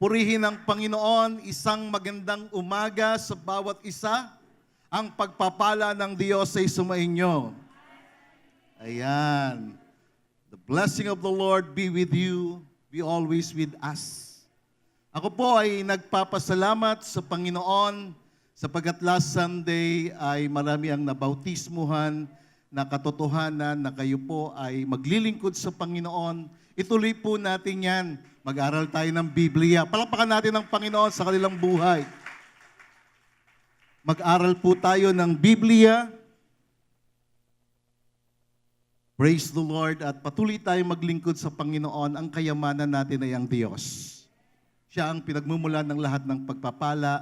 Purihin ang Panginoon, isang magandang umaga sa bawat isa. Ang pagpapala ng Diyos ay sumainyo. Ayan. The blessing of the Lord be with you, be always with us. Ako po ay nagpapasalamat sa Panginoon sapagkat last Sunday ay marami ang nabautismuhan na katotohanan na kayo po ay maglilingkod sa Panginoon. Ituloy po natin yan. Mag-aral tayo ng Biblia. Palakpakan natin ang Panginoon sa kanilang buhay. Mag-aral po tayo ng Biblia. Praise the Lord at patuloy tayong maglingkod sa Panginoon. Ang kayamanan natin ay ang Diyos. Siya ang pinagmumulan ng lahat ng pagpapala.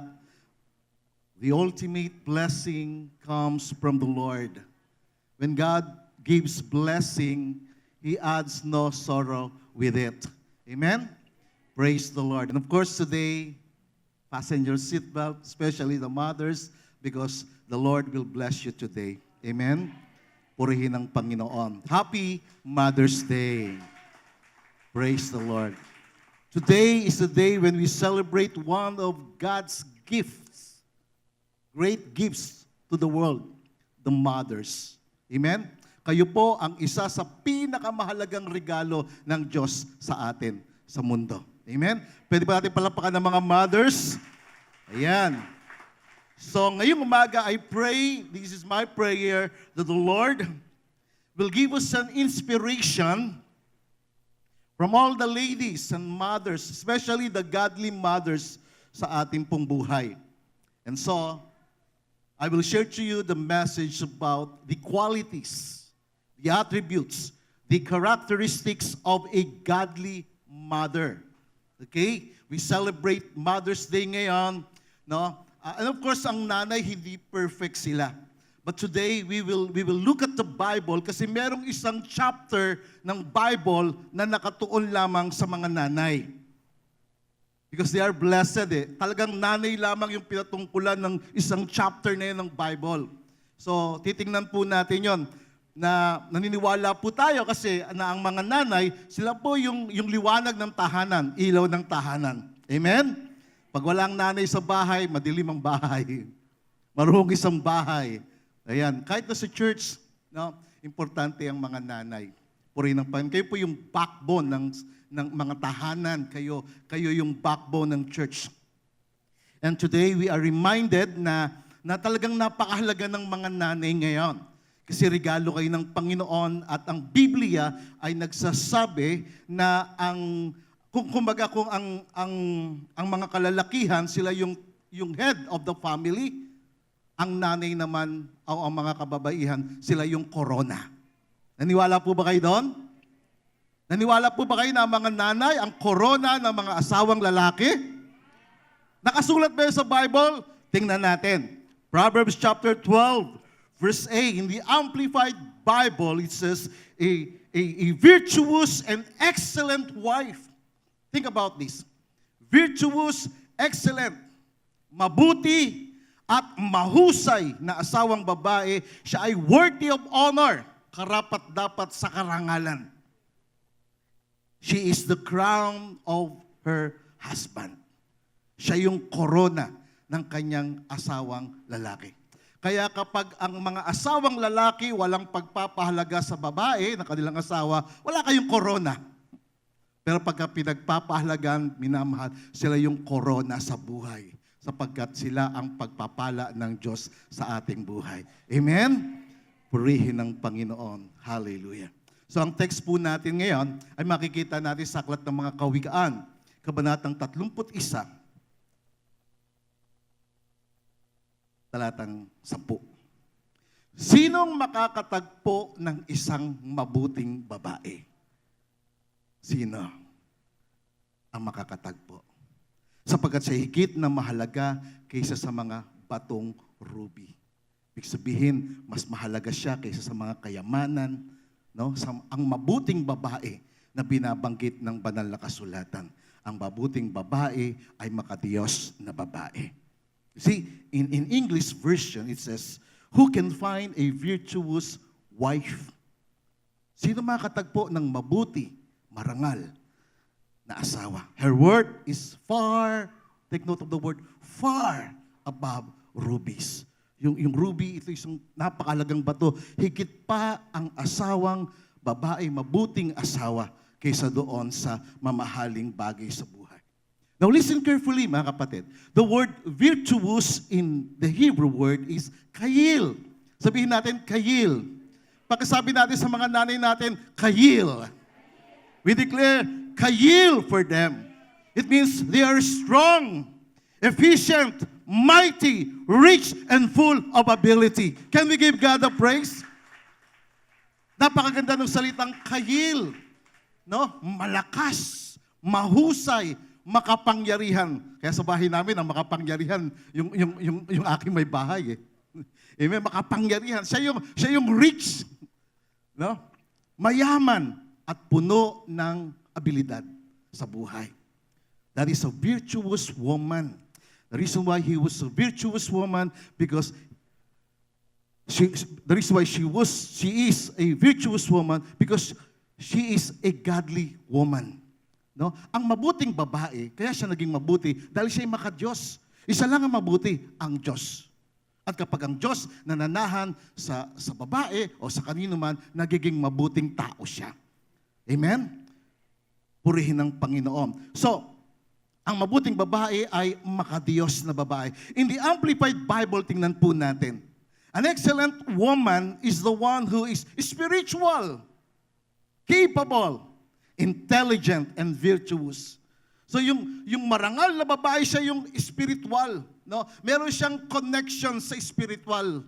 The ultimate blessing comes from the Lord. When God gives blessing, He adds no sorrow with it. Amen? Praise the Lord. And of course today, fasten your seatbelt, especially the mothers, because the Lord will bless you today. Amen? Purihin ang Panginoon. Happy Mother's Day. Praise the Lord. Today is the day when we celebrate one of God's gifts, great gifts to the world, the mothers. Amen? Kayo po ang isa sa pinakamahalagang regalo ng Diyos sa atin, sa mundo. Amen? Pwede ba natin palapakan ng mga mothers? Ayan. So ngayong umaga, I pray, this is my prayer, that the Lord will give us an inspiration from all the ladies and mothers, especially the godly mothers sa ating pong buhay. And so, I will share to you the message about the qualities, the attributes, the characteristics of a godly mother. Okay? We celebrate Mother's Day ngayon, no? And of course, ang nanay hindi perfect sila. But today we will look at the Bible kasi merong isang chapter ng Bible na nakatuon lamang sa mga nanay. Because they are blessed eh. Talagang nanay lamang yung pinatungkulan ng isang chapter na yun ng Bible. So, titingnan po natin yon na naniniwala po tayo kasi na ang mga nanay, sila po yung liwanag ng tahanan, ilaw ng tahanan. Amen? Pag walang nanay sa bahay, madilim ang bahay. Marungis ang bahay. Ayan, kahit na sa church, no, importante ang mga nanay. Purihin ng Panginoon. Kayo po yung backbone ng mga tahanan. Kayo yung backbone ng church. And today, we are reminded na talagang napakahalaga ng mga nanay ngayon. Kasi regalo kayo ng Panginoon at ang Biblia ay nagsasabi na ang mga kalalakihan, sila yung head of the family, ang nanay naman o ang mga kababaihan, sila yung corona. Naniwala po ba kayo doon? Naniwala po ba kayo na ang mga nanay, ang corona ng mga asawang lalaki? Nakasulat ba yun sa Bible? Tingnan natin. Proverbs chapter 12, verse 8. In the Amplified Bible, it says, a virtuous and excellent wife. Think about this. Virtuous, excellent, mabuti, at mahusay na asawang babae, siya ay worthy of honor, karapat-dapat sa karangalan. She is the crown of her husband. Siya yung korona ng kanyang asawang lalaki. Kaya kapag ang mga asawang lalaki walang pagpapahalaga sa babae na kanilang asawa, wala kayong korona. Pero pagka pinagpapahalagan, minamahal, sila yung korona sa buhay sapagkat sila ang pagpapala ng Diyos sa ating buhay. Amen? Purihin ng Panginoon. Hallelujah. So ang text po natin ngayon ay makikita natin sa Aklat ng mga Kawikaan, Kabanatang 31, talatang 10. Sinong makakatagpo ng isang mabuting babae? Sino ang makakatagpo? Sapagkat siya higit na mahalaga kaysa sa mga batong ruby. Ibig sabihin, mas mahalaga siya kaysa sa mga kayamanan, no? Ang mabuting babae na binabanggit ng banal na kasulatan. Ang mabuting babae ay makadiyos na babae. See, in English version, it says, who can find a virtuous wife? Sino makatagpo ng mabuti, marangal, na asawa. Her worth is far, take note of the word, far above rubies. Yung ruby, ito isang napakalagang bato. Higit pa ang asawang babae, mabuting asawa, kaysa doon sa mamahaling bagay sa buhay. Now listen carefully mga kapatid. The word virtuous in the Hebrew word is kayil. Sabihin natin, kayil. Pagkasabi natin sa mga nanay natin, kayil. We declare kayil for them. It means they are strong, efficient, mighty, rich, and full of ability. Can we give God the praise? Napakaganda ng salitang kayil. No? Malakas, mahusay, makapangyarihan. Kaya sa bahay namin, ang makapangyarihan, yung aking may bahay. Amen? Makapangyarihan. Siya yung rich. No? Mayaman at puno ng abilidad sa buhay. That is a virtuous woman. The reason why he was a virtuous woman because the reason why she is a virtuous woman because she is a godly woman. No? Ang mabuting babae, kaya siya naging mabuti dahil siya ay makadiyos. Isa lang ang mabuti, ang Diyos. At kapag ang Diyos nananahan sa babae o sa kanino man, nagiging mabuting tao siya. Amen? Purihin ng Panginoon. So, ang mabuting babae ay makadiyos na babae. In the Amplified Bible, tingnan po natin. An excellent woman is the one who is spiritual, capable, intelligent, and virtuous. So yung marangal na babae, siya yung spiritual. No? Meron siyang connection sa spiritual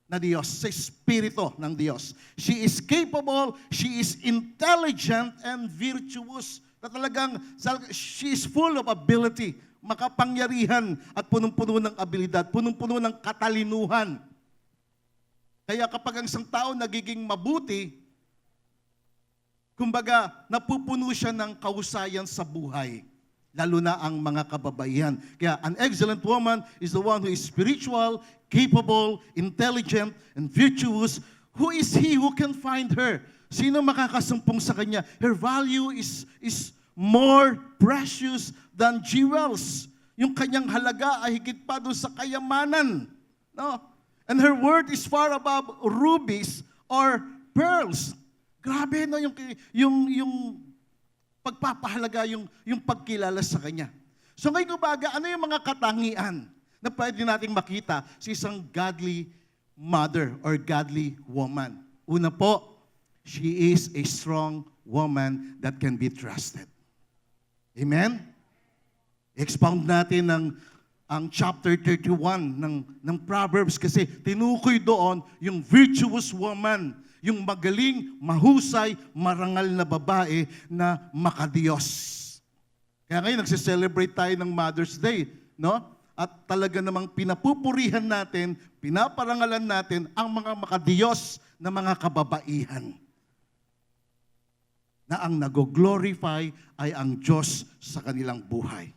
na Diyos, sa espiritu ng Diyos. She is capable, she is intelligent, and virtuous. Na talagang, she is full of ability, makapangyarihan at punong-puno ng abilidad, punong-puno ng katalinuhan. Kaya kapag ang isang tao nagiging mabuti, kumbaga, napupuno siya ng kahusayan sa buhay, lalo na ang mga kababaihan. Kaya an excellent woman is the one who is spiritual, capable, intelligent, and virtuous. Who is he who can find her? Sino makakasumpong sa kanya? Her value is more precious than jewels. Yung kanyang halaga ay higit pa doon sa kayamanan. No? And her worth is far above rubies or pearls. Grabe, no? Yung pagpapahalaga, yung pagkilala sa kanya. So ngayong umaga, ano yung mga katangian na pwede nating makita sa isang godly mother or godly woman? Una po, she is a strong woman that can be trusted. Amen? Expound natin ang chapter 31 ng Proverbs kasi tinukoy doon yung virtuous woman, yung magaling, mahusay, marangal na babae na makadiyos. Kaya ngayon nagse-celebrate tayo ng Mother's Day, no? At talaga namang pinapupurihan natin, pinaparangalan natin ang mga makadiyos na mga kababaihan. Na ang nag-glorify ay ang Diyos sa kanilang buhay.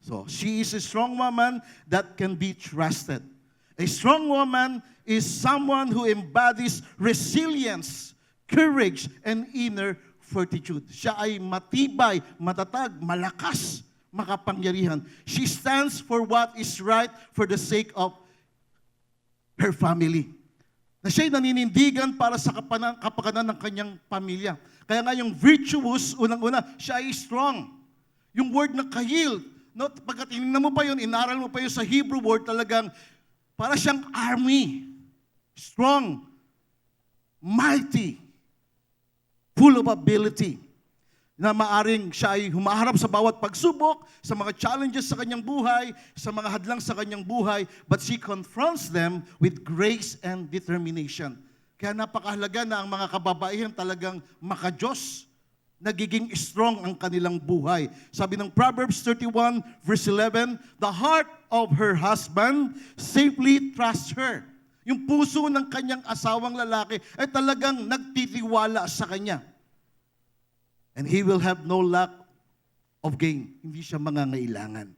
So, she is a strong woman that can be trusted. A strong woman is someone who embodies resilience, courage, and inner fortitude. Siya ay matibay, matatag, malakas, makapangyarihan. She stands for what is right for the sake of her family. Na siya'y naninindigan para sa kapakanan ng kanyang pamilya. Kaya nga yung virtuous, unang-una, siya ay strong. Yung word na kahil, no, pagkat tinignan mo pa yun, inaral mo pa yun sa Hebrew word, talagang para siyang army. Strong, mighty, full of ability. Na maaring siya ay humaharap sa bawat pagsubok, sa mga challenges sa kanyang buhay, sa mga hadlang sa kanyang buhay, but she confronts them with grace and determination. Kaya napakahalaga na ang mga kababaihan talagang makadiyos, nagiging strong ang kanilang buhay. Sabi ng Proverbs 31 verse 11, the heart of her husband safely trusts her. Yung puso ng kanyang asawang lalaki ay talagang nagtitiwala sa kanya. And he will have no lack of gain. Hindi siya mangangailangan.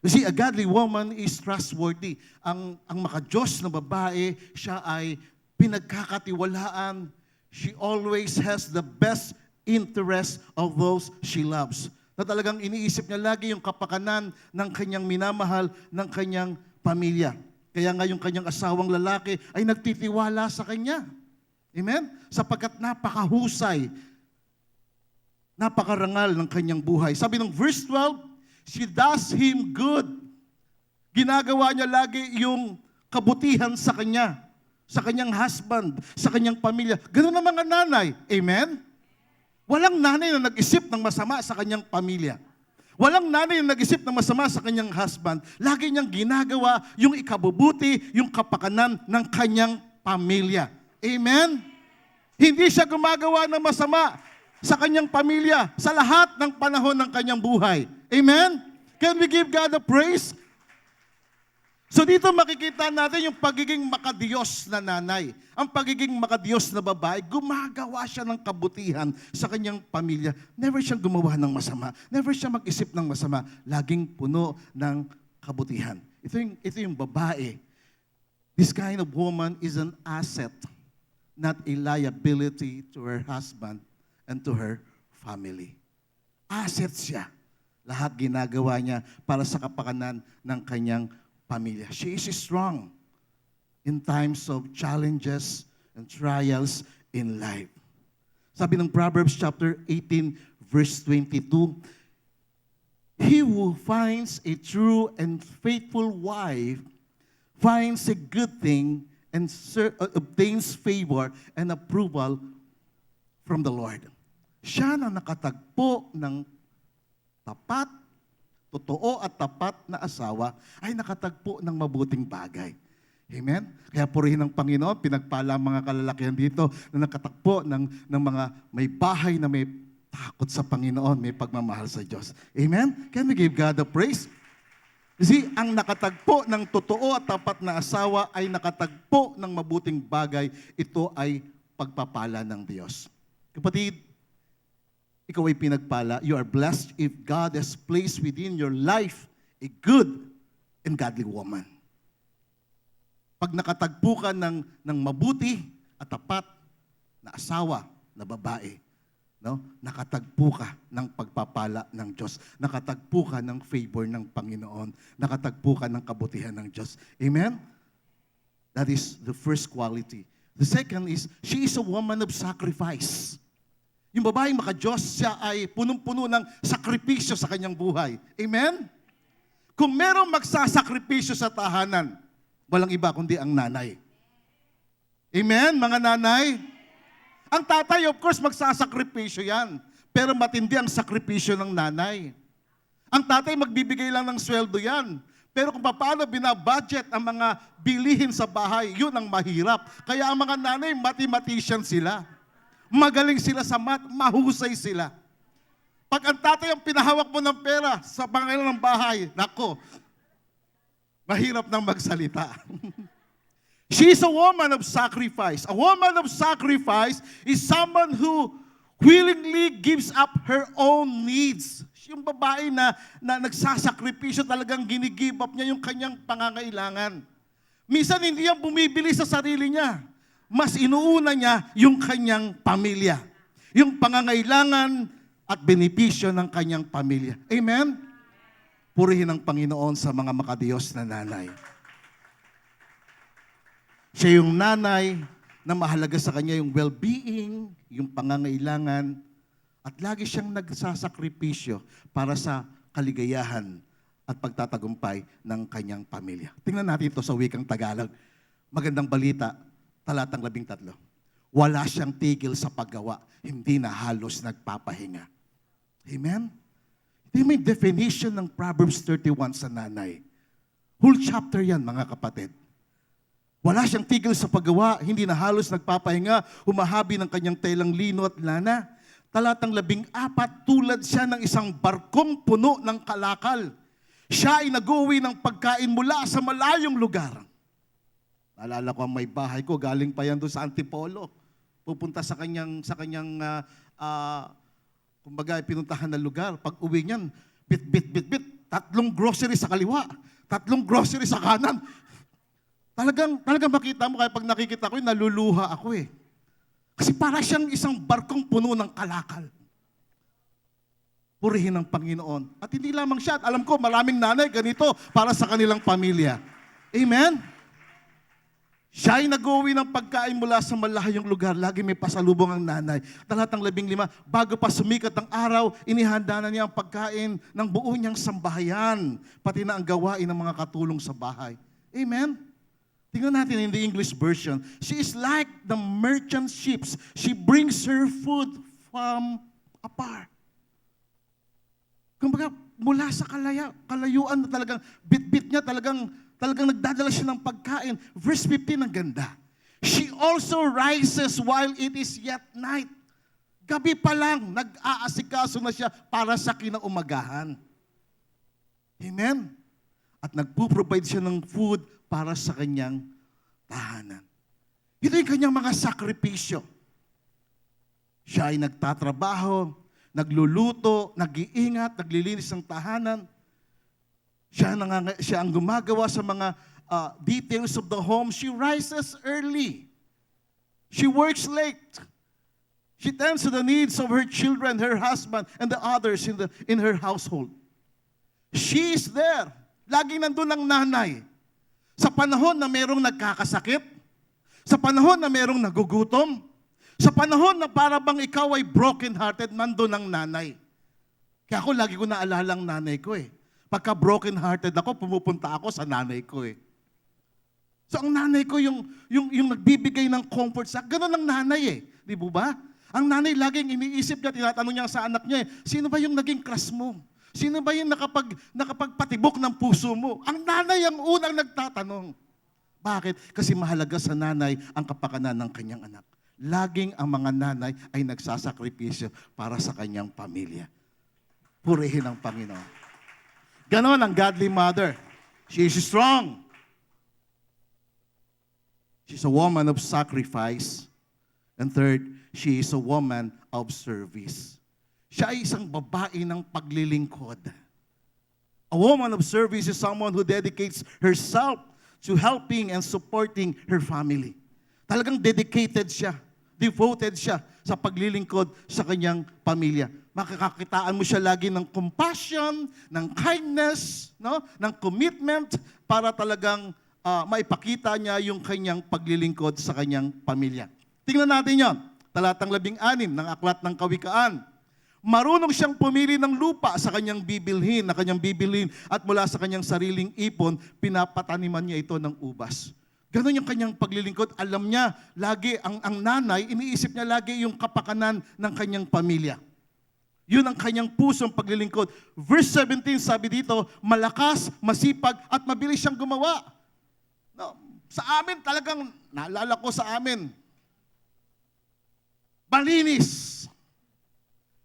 You see, a godly woman is trustworthy. Ang makadiyos na babae, siya ay pinagkakatiwalaan. She always has the best interest of those she loves. na talagang iniisip niya lagi yung kapakanan ng kanyang minamahal, ng kanyang pamilya. Kaya nga yung kanyang asawang lalaki ay nagtitiwala sa kanya. Amen? Sapagkat napakahusay, napakarangal ng kanyang buhay. Sabi ng verse 12, she does him good. Ginagawa niya lagi yung kabutihan sa kanya, sa kanyang husband, sa kanyang pamilya. Ganun ang mga nanay. Amen? Walang nanay na nag-isip ng masama sa kanyang pamilya. Walang nanay na nag-isip ng masama sa kanyang husband. Lagi niyang ginagawa yung ikabubuti, yung kapakanan ng kanyang pamilya. Amen? Hindi siya gumagawa ng masama sa kanyang pamilya sa lahat ng panahon ng kanyang buhay. Amen? Can we give God a praise? So dito makikita natin yung pagiging makadiyos na nanay. Ang pagiging makadiyos na babae, gumagawa siya ng kabutihan sa kanyang pamilya. Never siyang gumawa ng masama. Never siya mag-isip ng masama. Laging puno ng kabutihan. Ito yung babae. This kind of woman is an asset, not a liability to her husband and to her family. Asset siya. Lahat ginagawa niya para sa kapakanan ng kanyang pamilya. She is strong in times of challenges and trials in life. Sabi ng Proverbs chapter 18 verse 22, he who finds a true and faithful wife finds a good thing and obtains favor and approval from the Lord. Siya na nakatagpo ng tapat, totoo at tapat na asawa ay nakatagpo ng mabuting bagay. Amen? Kaya purihin ng Panginoon, pinagpala ang mga kalalakihan dito na nakatagpo ng mga may bahay na may takot sa Panginoon, may pagmamahal sa Diyos. Amen? Can we give God the praise? Kasi ang nakatagpo ng totoo at tapat na asawa ay nakatagpo ng mabuting bagay. Ito ay pagpapala ng Diyos. Kapatid, ikaw ay pinagpala. You are blessed if God has placed within your life a good and godly woman. Pag nakatagpo ka ng mabuti at tapat na asawa, na babae, no? Nakatagpo ka ng pagpapala ng Diyos. Nakatagpo ka ng favor ng Panginoon. Nakatagpo ka ng kabutihan ng Diyos. Amen? That is the first quality. The second is, she is a woman of sacrifice. Yung babaeng makadiyos, siya ay punong-puno ng sakripisyo sa kanyang buhay. Amen? Kung merong magsasakripisyo sa tahanan, walang iba kundi ang nanay. Amen, mga nanay? Ang tatay, of course, magsasakripisyo yan. Pero matindi ang sakripisyo ng nanay. Ang tatay, magbibigay lang ng sweldo yan. Pero kung paano binabudget ang mga bilihin sa bahay, yun ang mahirap. Kaya ang mga nanay, mathematician sila. Magaling sila sa math, mahusay sila. Pag ang tatay ang pinahawak mo ng pera sa pangailan ng bahay, nako, mahirap nang magsalita. She is a woman of sacrifice. A woman of sacrifice is someone who willingly gives up her own needs. Yung babae na nagsasakripisyo, talagang ginigive up niya yung kanyang pangangailangan. Minsan hindi yan bumibili sa sarili niya. Mas inuuna niya yung kanyang pamilya. Yung pangangailangan at benepisyo ng kanyang pamilya. Amen? Purihin ang Panginoon sa mga makadiyos na nanay. Siya yung nanay na mahalaga sa kanya yung well-being, yung pangangailangan, at lagi siyang nagsasakripisyo para sa kaligayahan at pagtatagumpay ng kanyang pamilya. Tingnan natin ito sa wikang Tagalog. Magandang balita, talatang 13. Wala siyang tigil sa paggawa, hindi na halos nagpapahinga. Amen? Ito yung may definition ng Proverbs 31 sa nanay. Whole chapter yan, mga kapatid. Wala siyang tigil sa paggawa, hindi na halos nagpapahinga, humahabi ng kanyang telang lino at lana. Talatang 14, tulad siya ng isang barkong puno ng kalakal. Siya ay nag-uwi ng pagkain mula sa malayong lugar. Naalala ko ang may bahay ko, galing pa yan doon sa Antipolo. Pupunta sa kanyang kumbaga, pinuntahan na lugar. Pag uwi niyan, bit, 3 grocery sa kaliwa, 3 grocery sa kanan. Talagang makita mo, kaya pag nakikita ko, naluluha ako eh. Kasi para siyang isang barkong puno ng kalakal. Purihin ang Panginoon. At hindi lamang siya. At alam ko, maraming nanay ganito para sa kanilang pamilya. Amen? Siya ay nag-uwi ng pagkain mula sa malahayong lugar. Lagi may pasalubong ang nanay. Talatang 15, bago pa sumikat ang araw, inihanda na niya ang pagkain ng buo niyang sambahayan, pati na ang gawain ng mga katulong sa bahay. Amen? Tingnan natin in the English version. She is like the merchant ships. She brings her food from afar. Kumbaga, mula sa kalayuan na talagang bit-bit niya, talagang nagdadala siya ng pagkain. Verse 15, ang ganda. She also rises while it is yet night. Gabi pa lang, nag-aasikaso na siya para sa kinaumagahan. Amen? At nagpo-provide siya ng food para sa kanyang tahanan. Ito yung kanyang mga sakripisyo. Siya ay nagtatrabaho, nagluluto, nag-iingat, naglilinis ng tahanan. Siya ang gumagawa sa mga details of the home. She rises early. She works late. She tends to the needs of her children, her husband, and the others in her household. She is there. Laging nandun ang nanay. Sa panahon na merong nagkakasakit, sa panahon na merong nagugutom, sa panahon na para bang ikaw ay broken-hearted, nandun ang nanay. Kaya ako lagi ko naalala ang nanay ko eh. Pagka broken-hearted ako, pumupunta ako sa nanay ko eh. So ang nanay ko yung nagbibigay ng comfort sa ganun ang nanay eh. Di ba? Ang nanay laging iniisip niya, tinatanong niya sa anak niya eh, sino ba yung naging crush mo? Sino ba yung nakapagpatibok ng puso mo? Ang nanay ang unang nagtatanong. Bakit? Kasi mahalaga sa nanay ang kapakanan ng kanyang anak. Laging ang mga nanay ay nagsasakripisyo para sa kanyang pamilya. Purihin ang Panginoon. Ganon ang godly mother. She is strong. She's a woman of sacrifice. And third, she is a woman of service. Siya ay isang babae ng paglilingkod. A woman of service is someone who dedicates herself to helping and supporting her family. Talagang dedicated siya, devoted siya sa paglilingkod sa kanyang pamilya. Makakakitaan mo siya lagi ng compassion, ng kindness, no? Ng commitment para talagang maipakita niya yung kanyang paglilingkod sa kanyang pamilya. Tingnan natin yon. Talatang 16 ng Aklat ng Kawikaan. Marunong siyang pumili ng lupa sa kanyang bibilhin, at mula sa kanyang sariling ipon, pinapataniman niya ito ng ubas. Ganon yung kanyang paglilingkod. Alam niya, lagi ang nanay, iniisip niya lagi yung kapakanan ng kanyang pamilya. Yun ang kanyang pusong paglilingkod. Verse 17, sabi dito, malakas, masipag, at mabilis siyang gumawa. No, sa amin, talagang, naalala ko sa amin, malinis.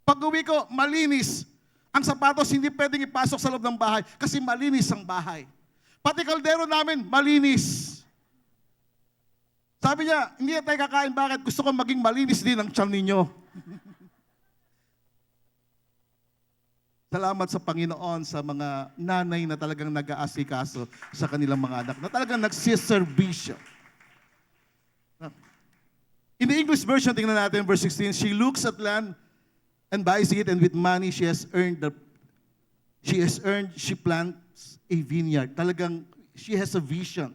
Pag-uwi ko, malinis. Ang sapatos hindi pwedeng ipasok sa loob ng bahay kasi malinis ang bahay. Pati kaldero namin, malinis. Sabi niya, hindi na tayo kakain. Bakit? Gusto ko maging malinis din ang tiyan ninyo. Salamat sa Panginoon sa mga nanay na talagang nag-aasikaso sa kanilang mga anak, na talagang nagsiservisyo. In the English version, tingnan natin, verse 16, she looks at land and buys it, and with money she plants a vineyard. Talagang, she has a vision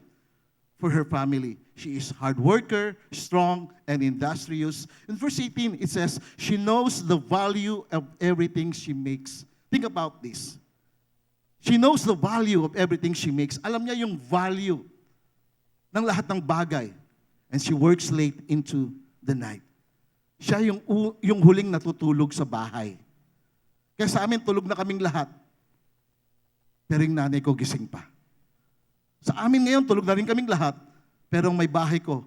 for her family. She is hard worker, strong, and industrious. In verse 18, it says, she knows the value of everything she makes. Think about this. She knows the value of everything she makes. Alam niya yung value ng lahat ng bagay. And she works late into the night. Siya yung huling natutulog sa bahay. Kaya sa amin, tulog na kaming lahat. Pero yung nanay ko gising pa. Sa amin ngayon, tulog na rin kaming lahat. Pero may bahay ko,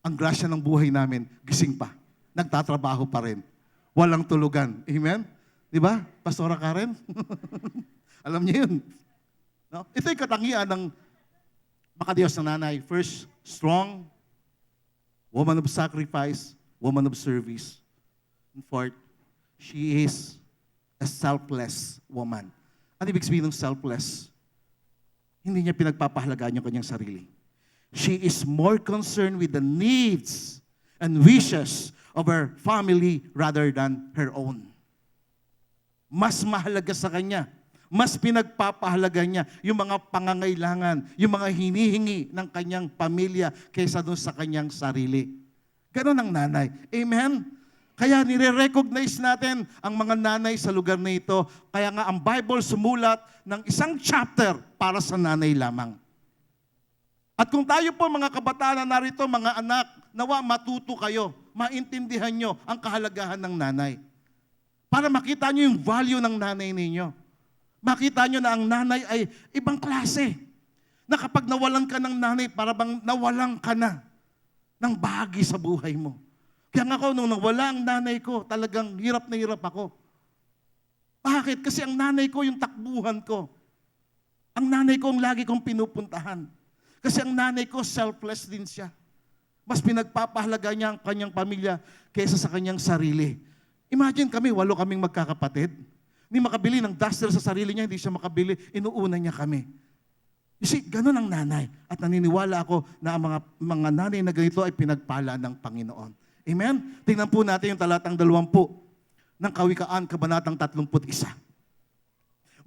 ang grasya ng buhay namin, gising pa. Nagtatrabaho pa rin. Walang tulugan. Amen? Di ba? Pastora Karen? Alam niyo yun. No? Ito yung katangian ng makadiyos na nanay. First, strong, woman of sacrifice, woman of service. And fourth, she is a selfless woman. Ano ibig sabihin ng selfless? Hindi niya pinagpapahalagaan yung kanyang sarili. She is more concerned with the needs and wishes of her family rather than her own. mas mahalaga sa kanya. Mas pinagpapahalaga niya yung mga pangangailangan, yung mga hinihingi ng kanyang pamilya kaysa doon sa kanyang sarili. Ganon ang nanay. Amen? Kaya nire-recognize natin ang mga nanay sa lugar na ito. Kaya nga ang Bible sumulat ng isang chapter para sa nanay lamang. At kung tayo po mga kabataan na narito, mga anak, nawa matuto kayo, maintindihan nyo ang kahalagahan ng nanay. Para makita nyo yung value ng nanay ninyo. Makita nyo na ang nanay ay ibang klase. Na kapag nawalan ka ng nanay, para bang nawalan ka na ng bahagi sa buhay mo. Kaya nga ako, nung nawala ang nanay ko, talagang hirap na hirap ako. Bakit? Kasi ang nanay ko yung takbuhan ko. Ang nanay ko ang lagi kong pinupuntahan. Kasi ang nanay ko, selfless din siya. Mas pinagpapahalaga niya ang kanyang pamilya kaysa sa kanyang sarili. Imagine kami, 8 kaming magkakapatid. Hindi makabili ng duster sa sarili niya, hindi siya makabili, inuuna niya kami. You see, ganun ang nanay. At naniniwala ako na ang mga nanay na ganito ay pinagpala ng Panginoon. Amen? Tingnan po natin yung talatang 20 ng Kawikaan, Kabanatang 31.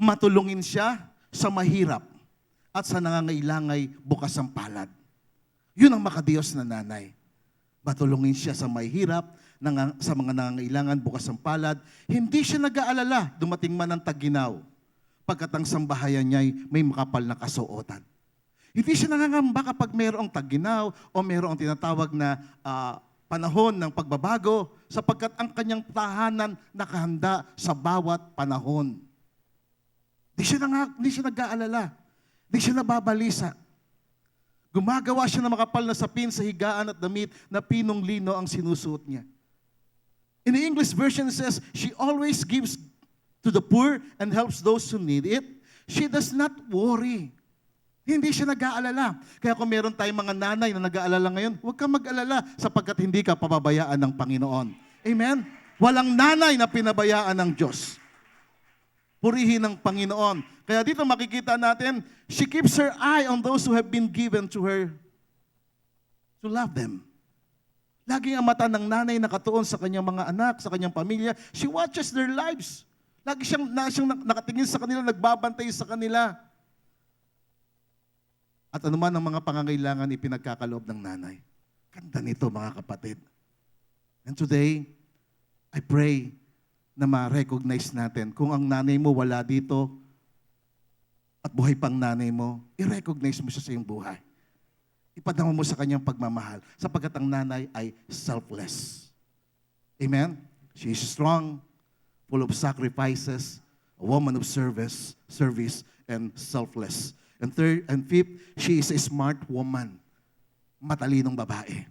Matulungin siya sa mahirap at sa nangangailangan bukas ang palad. Yun ang makadiyos na nanay. Matulungin siya sa mahirap, sa mga nangangailangan bukas ang palad. Hindi siya nag-aalala, dumating man ang tag-ginaw. Pagkat ang sambahayan niya ay may makapal na kasuotan. Hindi siya nangangamba kapag mayroong tag-ginaw o mayroong tinatawag na panahon ng pagbabago sapagkat ang kanyang tahanan nakahanda sa bawat panahon. Hindi siya nag-aalala. Hindi siya nababalisa. Gumagawa siya ng makapal na sapin sa higaan at damit na pinong lino ang sinusuot niya. In the English version it says, she always gives to the poor and helps those who need it. She does not worry. Hindi siya nag-aalala. Kaya kung meron tayong mga nanay na nag-aalala ngayon, huwag kang mag-alala sapagkat hindi ka pababayaan ng Panginoon. Amen? Walang nanay na pinabayaan ng Diyos. Purihin ng Panginoon. Kaya dito makikita natin, she keeps her eye on those who have been given to her to love them. Laging ang mata ng nanay nakatuon sa kanyang mga anak, sa kanyang pamilya. She watches their lives. Lagi siyang nakatingin sa kanila, nagbabantay sa kanila. At anuman ang mga pangangailangan ipinagkakaloob ng nanay. Ganda nito mga kapatid. And today, I pray na ma-recognize natin kung ang nanay mo wala dito at buhay pang nanay mo, i-recognize mo siya sa iyong buhay. Ipadama mo sa kanyang pagmamahal sapagkat ang nanay ay selfless. Amen? She is strong, full of sacrifices, a woman of service, and selfless. And third and fifth, she is a smart woman. Matalinong babae.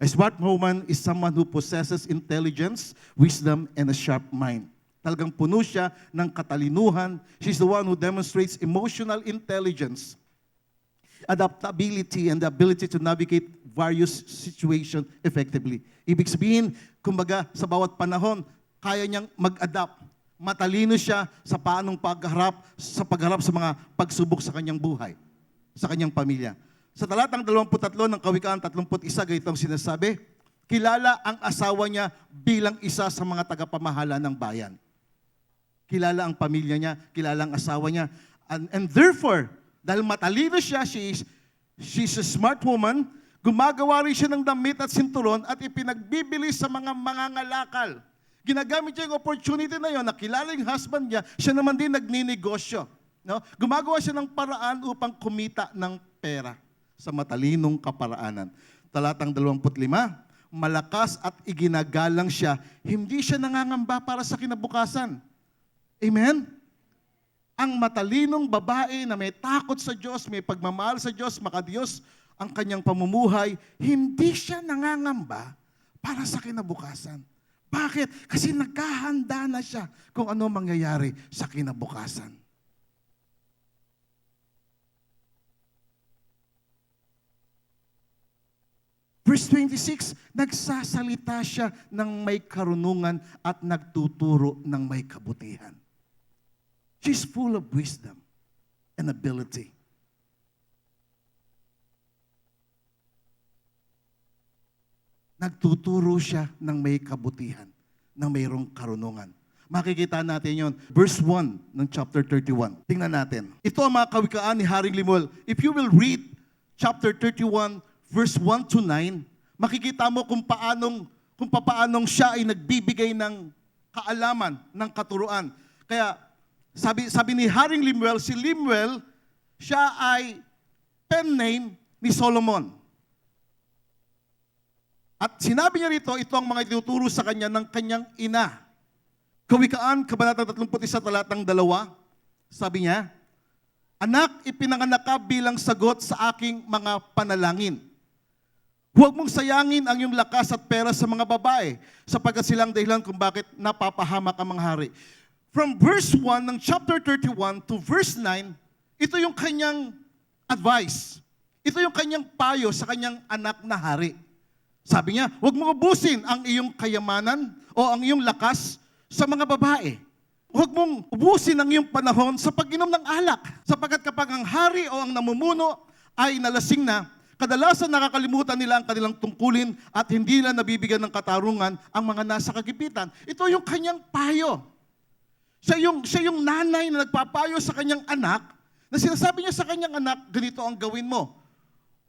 A smart woman is someone who possesses intelligence, wisdom, and a sharp mind. Talagang puno siya ng katalinuhan. She's the one who demonstrates emotional intelligence, adaptability, and the ability to navigate various situations effectively. Ibig sabihin, kumbaga, sa bawat panahon, kaya niyang mag-adapt. Matalino siya sa paanong pagharap sa mga pagsubok sa kanyang buhay, sa kanyang pamilya. Sa talatang 23 ng Kawikaan 31, ganito ang sinasabi, kilala ang asawa niya bilang isa sa mga tagapamahala ng bayan. Kilala ang pamilya niya, kilala ang asawa niya. And therefore, dahil matalino siya, she's a smart woman, gumagawa rin siya ng damit at sinturon at ipinagbibili sa mga mangangalakal. Ginagamit niya yung opportunity na yun, nakilala yung husband niya, siya naman din nagninegosyo. No? Gumagawa siya ng paraan upang kumita ng pera sa matalinong kaparaanan. Talatang 25, malakas at iginagalang siya, hindi siya nangangamba para sa kinabukasan. Amen? Ang matalinong babae na may takot sa Diyos, may pagmamahal sa Diyos, makadiyos ang kanyang pamumuhay, hindi siya nangangamba para sa kinabukasan. Bakit? Kasi nagkahanda na siya kung ano mangyayari sa kinabukasan. Verse 26, nagsasalita siya ng may karunungan at nagtuturo ng may kabutihan. She's full of wisdom and ability. Nagtuturo siya ng may kabutihan, ng mayroong karunungan. Makikita natin yon. Verse 1 ng chapter 31. Tingnan natin. Ito ang mga kawikaan ni Haring Lemuel. If you will read chapter 31, verse 1 to 9, makikita mo kung paanong siya ay nagbibigay ng kaalaman, ng katuruan. Kaya sabi ni Haring Lemuel, si Lemuel, siya ay pen name ni Solomon. At sinabi niya rito, ito ang mga ituturo sa kanya ng kanyang ina. Kawikaan, Kabanata 31, talatang 2, sabi niya, Anak, ipinanganak ka bilang sagot sa aking mga panalangin. Huwag mong sayangin ang iyong lakas at pera sa mga babae, sapagkat silang dahilan kung bakit napapahamak ang mga hari. From verse 1 ng chapter 31 to verse 9, ito yung kanyang advice. Ito yung kanyang payo sa kanyang anak na hari. Sabi niya, huwag mong ubusin ang iyong kayamanan o ang iyong lakas sa mga babae. Huwag mong ubusin ang iyong panahon sa pag-inom ng alak. Sapagkat kapag ang hari o ang namumuno ay nalasing na, kadalasan nakakalimutan nila ang kanilang tungkulin at hindi nila nabibigyan ng katarungan ang mga nasa kagipitan. Ito yung kanyang payo. Siya yung nanay na nagpapayo sa kanyang anak, na sinasabi niya sa kanyang anak, ganito ang gawin mo.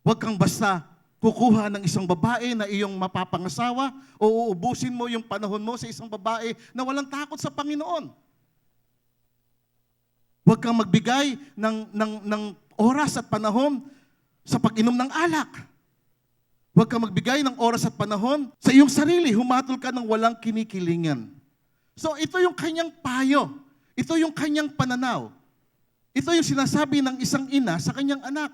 Huwag kang basta kukuha ng isang babae na iyong mapapangasawa o uubusin mo yung panahon mo sa isang babae na walang takot sa Panginoon. Huwag kang magbigay ng oras at panahon sa pag-inom ng alak. Huwag kang magbigay ng oras at panahon sa iyong sarili. Humatol ka ng walang kinikilingan. So ito yung kanyang payo. Ito yung kanyang pananaw. Ito yung sinasabi ng isang ina sa kanyang anak.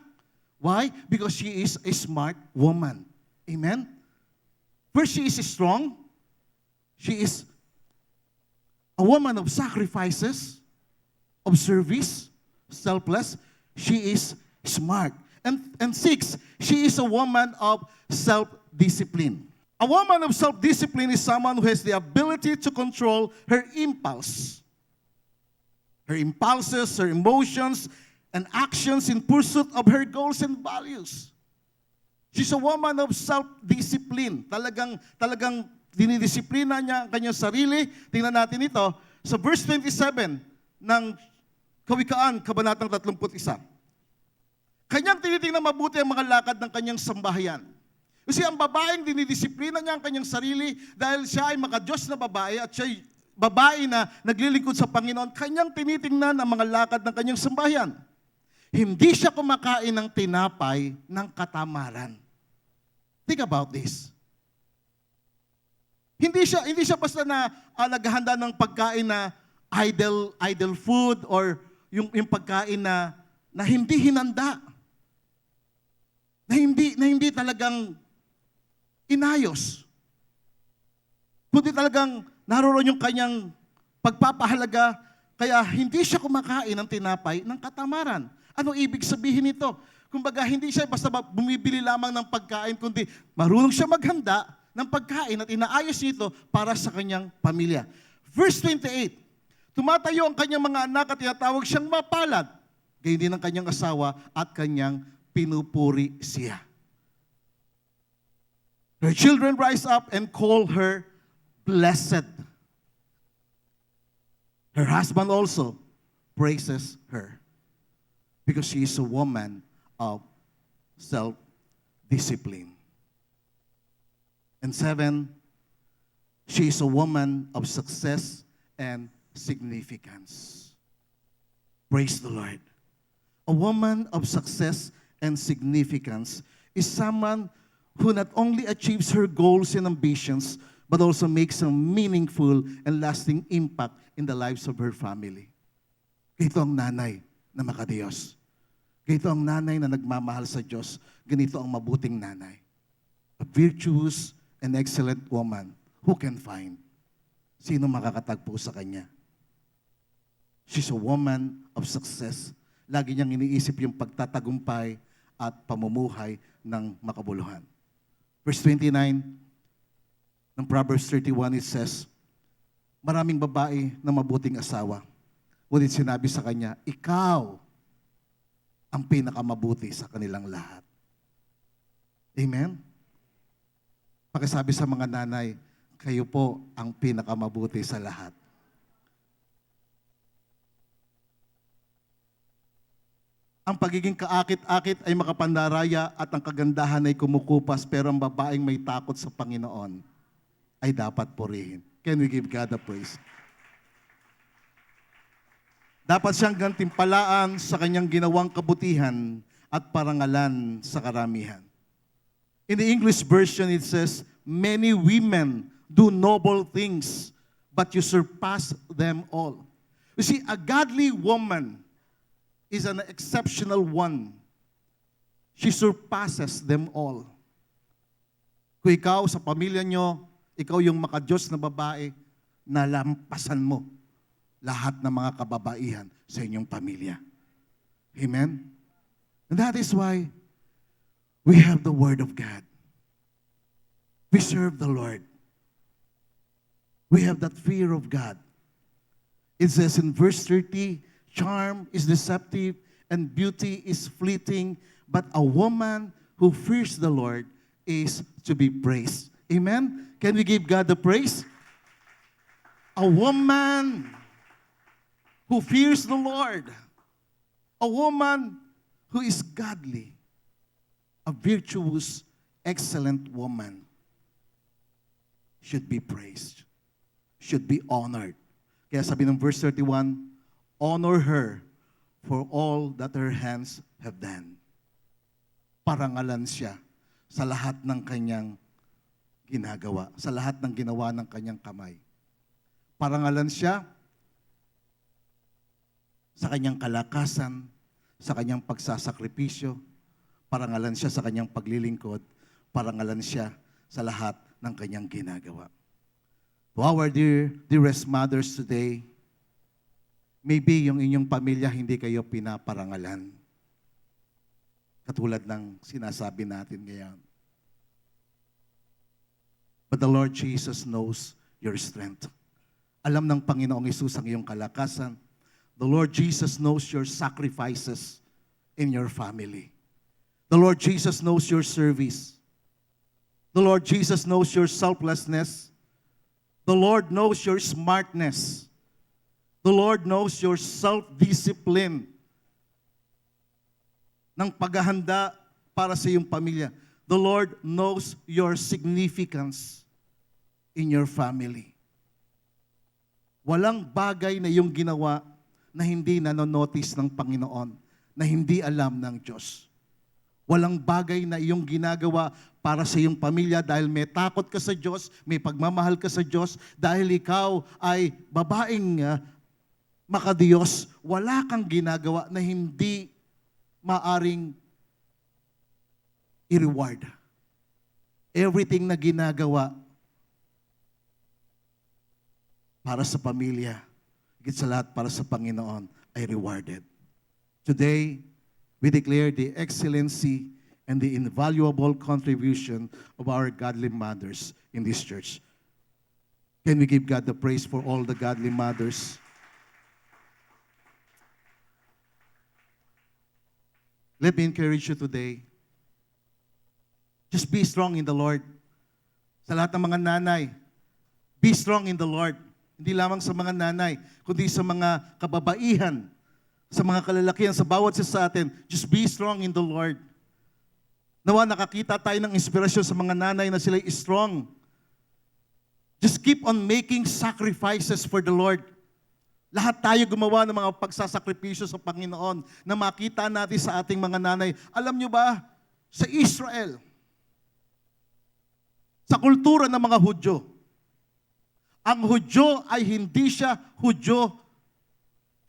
Why? Because she is a smart woman. Amen? First, she is strong. She is a woman of sacrifices, of service, selfless. She is smart. And 6, she is a woman of self-discipline. A woman of self-discipline is someone who has the ability to control her impulse. Her impulses, her emotions, and actions in pursuit of her goals and values. She's a woman of self-discipline. Talagang dinidisiplina niya ang kanyang sarili. Tingnan natin ito sa verse 27 ng Kawikaan, Kabanatang 31. Kanyang tinitingnan mabuti ang mga lakad ng kanyang sambahayan. Kasi ang babaeng dinidisiplina niya ang kanyang sarili dahil siya ay makadiyos na babae at siya ay babae na naglilingkod sa Panginoon, kanyang tinitingnan ang mga lakad ng kanyang sambahayan. Hindi siya kumakain ng tinapay ng katamaran. Think about this. Hindi siya basta na naghahanda ng pagkain na idle food or yung pagkain na hindi hinanda. Na hindi talagang inayos. Kundi talagang naroon yung kanyang pagpapahalaga, kaya hindi siya kumakain ng tinapay ng katamaran. Ano ibig sabihin nito? Kumbaga, hindi siya basta bumibili lamang ng pagkain, kundi marunong siya maghanda ng pagkain at inaayos nito para sa kanyang pamilya. Verse 28, tumatayo ang kanyang mga anak at tinatawag siyang mapalad. Gayon din ang kanyang asawa at kanyang pinupuri siya. Her children rise up and call her blessed. Her husband also praises her because she is a woman of self-discipline. And 7, she is a woman of success and significance. Praise the Lord. A woman of success and significance is someone who not only achieves her goals and ambitions, but also makes a meaningful and lasting impact in the lives of her family. Ganito ang nanay na makadiyos. Ganito ang nanay na nagmamahal sa Diyos. Ganito ang mabuting nanay. A virtuous and excellent woman who can find. Sino makakatagpo sa kanya? She's a woman of success. Lagi niyang iniisip yung pagtatagumpay at pamumuhay ng makabuluhan. Verse 29 ng Proverbs 31, it says, maraming babae na mabuting asawa. Ngunit sinabi sa kanya, ikaw ang pinakamabuti sa kanilang lahat. Amen? Pakisabi sa mga nanay, kayo po ang pinakamabuti sa lahat. Ang pagiging kaakit-akit ay makapandaraya at ang kagandahan ay kumukupas, pero ang babaeng may takot sa Panginoon ay dapat purihin. Can we give God the praise? Dapat siyang gantimpalaan sa kanyang ginawang kabutihan at parangalan sa karamihan. In the English version, it says, many women do noble things, but you surpass them all. You see, a godly woman is an exceptional one. She surpasses them all. Kung ikaw sa pamilya nyo, ikaw yung makadiyos na babae, nalampasan mo lahat ng mga kababaihan sa inyong pamilya. Amen? And that is why we have the Word of God. We serve the Lord. We have that fear of God. It says in verse 30, charm is deceptive and beauty is fleeting, but a woman who fears the Lord is to be praised. Amen? Can we give God the praise? A woman who fears the Lord. A woman who is godly. A virtuous, excellent woman should be praised, should be honored. Kaya sabi ng verse 31, honor her for all that her hands have done. Parangalan siya sa lahat ng kanyang ginagawa, sa lahat ng ginawa ng kanyang kamay. Parangalan siya sa kanyang kalakasan, sa kanyang pagsasakripisyo, parangalan siya sa kanyang paglilingkod, parangalan siya sa lahat ng kanyang ginagawa. To our dearest mothers today, maybe yung inyong pamilya hindi kayo pinaparangalan. Katulad ng sinasabi natin ngayon. But the Lord Jesus knows your strength. Alam ng Panginoong Hesus ang iyong kalakasan. The Lord Jesus knows your sacrifices in your family. The Lord Jesus knows your service. The Lord Jesus knows your selflessness. The Lord knows your smartness. The Lord knows your self-discipline ng paghahanda para sa iyong pamilya. The Lord knows your significance in your family. Walang bagay na iyong ginawa na hindi nanonotice ng Panginoon, na hindi alam ng Diyos. Walang bagay na iyong ginagawa para sa iyong pamilya dahil may takot ka sa Diyos, may pagmamahal ka sa Diyos, dahil ikaw ay babaeng makadiyos, wala kang ginagawa na hindi maaring i-reward. Everything na ginagawa para sa pamilya, higit sa lahat para sa Panginoon, ay rewarded. Today, we declare the excellency and the invaluable contribution of our godly mothers in this church. Can we give God the praise for all the godly mothers? Let me encourage you today. Just be strong in the Lord. Sa lahat ng mga nanay, be strong in the Lord. Hindi lamang sa mga nanay, kundi sa mga kababaihan, sa mga kalalakihan, sa bawat isa sa atin. Just be strong in the Lord. Nawa nakakita tayo ng inspirasyon sa mga nanay na sila strong. Just keep on making sacrifices for the Lord. Lahat tayo gumawa ng mga pagsasakripisyo sa Panginoon na makita natin sa ating mga nanay. Alam nyo ba, sa Israel, sa kultura ng mga Hudyo, ang Hudyo ay hindi siya Hudyo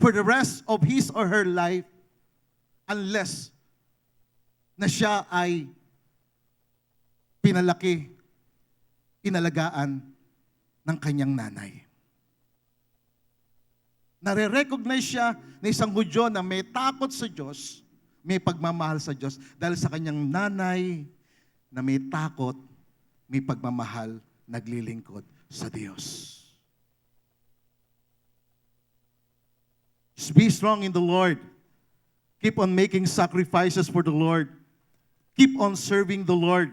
for the rest of his or her life unless na siya ay pinalaki, inalagaan ng kanyang nanay. Nare-recognize siya na isang Hudyo na may takot sa Diyos, may pagmamahal sa Diyos dahil sa kanyang nanay na may takot, may pagmamahal, naglilingkod sa Diyos. Just be strong in the Lord. Keep on making sacrifices for the Lord. Keep on serving the Lord.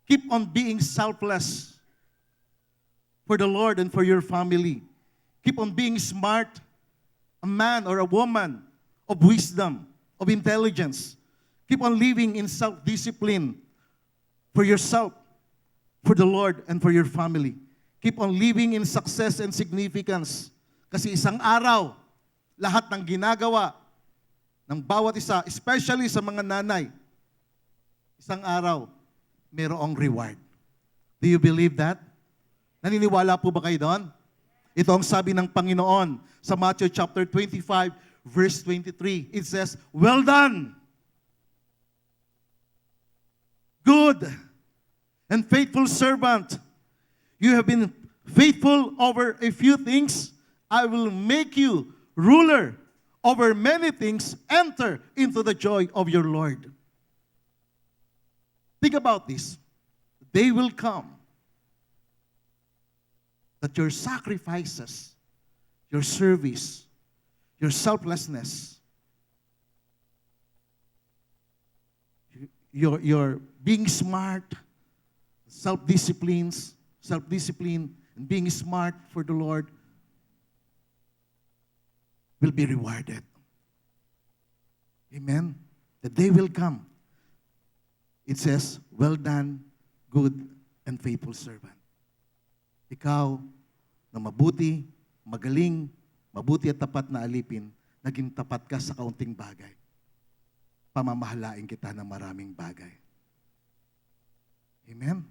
Keep on being selfless for the Lord and for your family. Keep on being smart, a man or a woman of wisdom. of intelligence. Keep on living in self-discipline for yourself, for the Lord, and for your family. Keep on living in success and significance. Kasi isang araw, lahat ng ginagawa ng bawat isa, especially sa mga nanay, isang araw, mayroong reward. Do you believe that? Naniniwala po ba kayo doon? Ito ang sabi ng Panginoon sa Matthew chapter 25, verse 23. It says, "Well done, good and faithful servant. You have been faithful over a few things. I will make you ruler over many things. Enter into the joy of your Lord." Think about this. The day will come that your sacrifices, your service, your selflessness, your being smart, self-discipline, and being smart for the Lord will be rewarded. Amen? The day will come. It says, "Well done, good and faithful servant." Ikaw na mabuti, magaling, mabuti at tapat na alipin, naging tapat ka sa kaunting bagay. Pamamahalain kita ng maraming bagay. Amen?